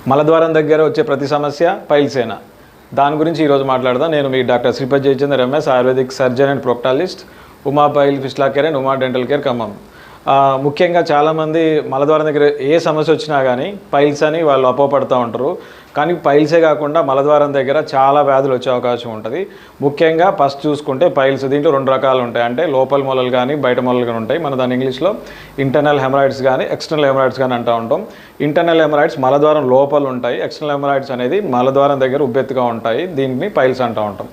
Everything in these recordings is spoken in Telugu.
మలద్వారం దగ్గర వచ్చే ప్రతి సమస్య పైల్సేనా, దాని గురించి ఈరోజు మాట్లాడదాం. నేను మీ doctor Sripathi Jayachandra MS, ayurvedic surgeon and proctologist, Uma pile fistula care and Uma dental care Khammam. ముఖ్యంగా చాలామంది మలద్వారం దగ్గర ఏ సమస్య వచ్చినా కానీ పైల్స్ అని వాళ్ళు అపోపడుతూ ఉంటారు. కానీ పైల్సే కాకుండా మలద్వారం దగ్గర చాలా వ్యాధులు వచ్చే అవకాశం ఉంటుంది. ముఖ్యంగా ఫస్ట్ చూసుకుంటే పైల్స్ దీంట్లో 2 రకాలు ఉంటాయి. అంటే లోపల మొలలు కానీ బయట మొలలు కానీ ఉంటాయి. మన దాని ఇంగ్లీష్లో ఇంటర్నల్ హెమరాయిడ్స్ కానీ ఎక్స్టర్నల్ హెమరాయిడ్స్ కానీ అంటూ ఉంటాం. ఇంటర్నల్ హెమరాయిడ్స్ మలద్వారం లోపల ఉంటాయి. ఎక్స్టర్నల్ హెమరాయిడ్స్ అనేది మలద్వారం దగ్గర ఉబ్బెత్తుగా ఉంటాయి. దీన్ని పైల్స్ అంటూ ఉంటాం.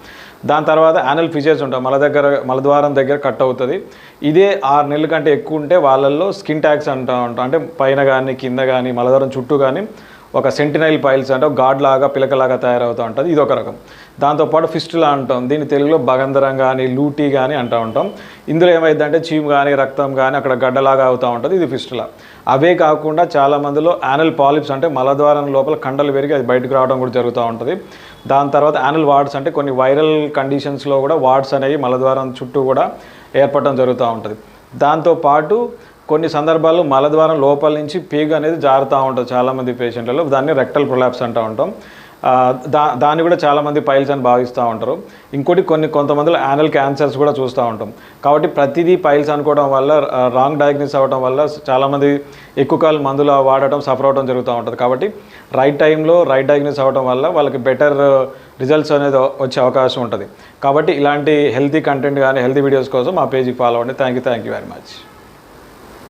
దాని తర్వాత యానల్ ఫిషర్స్ ఉంటాయి. మలద్వారం దగ్గర కట్ అవుతుంది. ఇదే 6 నెలల కంటే ఎక్కువ ఉంటే వాళ్ళల్లో స్కిన్ ట్యాగ్స్ అంటూ ఉంటాం. అంటే పైన కానీ కింద కానీ మలద్వారం చుట్టూ కానీ ఒక సెంటినైల్ పైల్స్ అంటే ఒక గాడ్ లాగా పిలకలాగా తయారవుతూ ఉంటుంది. ఇది ఒక రకం. దాంతోపాటు ఫిస్టులా అంటాం. దీన్ని తెలుగులో బగంధరం కానీ లూటీ కానీ అంటూ ఉంటాం. ఇందులో ఏమైందంటే చీము కానీ రక్తం కానీ అక్కడ గడ్డలాగా అవుతూ ఉంటుంది. ఇది ఫిస్టులా. అవే కాకుండా చాలామందిలో యానల్ పాలిప్స్ అంటే మలద్వారం లోపల కండలు పెరిగి అది బయటకు రావడం కూడా జరుగుతూ ఉంటుంది. దాని తర్వాత యానల్ వార్డ్స్ అంటే కొన్ని వైరల్ కండిషన్స్లో కూడా వార్డ్స్ అనేవి మలద్వారం చుట్టూ కూడా ఏర్పడడం జరుగుతూ ఉంటుంది. దాంతోపాటు కొన్ని సందర్భాల్లో మలద్వారం లోపల నుంచి పేగు అనేది జారుతూ ఉంటుంది చాలామంది పేషెంట్లలో. దాన్ని రెక్టల్ ప్రొలాప్స్ అంటూ ఉంటాం. దాన్ని కూడా చాలామంది పైల్స్ అని భావిస్తూ ఉంటారు. ఇంకోటి కొంతమందిలో యానల్ క్యాన్సర్స్ కూడా చూస్తూ ఉంటాం. కాబట్టి ప్రతిదీ పైల్స్ అనుకోవడం వల్ల రాంగ్ డయాగ్నోస్ అవ్వడం వల్ల చాలామంది ఎక్కువ కాలం మందులు వాడటం సఫర్ అవడం జరుగుతూ ఉంటుంది. కాబట్టి రైట్ టైంలో రైట్ డయాగ్నోస్ అవ్వడం వల్ల వాళ్ళకి బెటర్ రిజల్ట్స్ అనేది వచ్చే అవకాశం ఉంటుంది. కాబట్టి ఇలాంటి హెల్తీ కంటెంట్ కానీ హెల్తీ వీడియోస్ కోసం మా పేజీకి ఫాలో అవ్వండి. Thank you very much.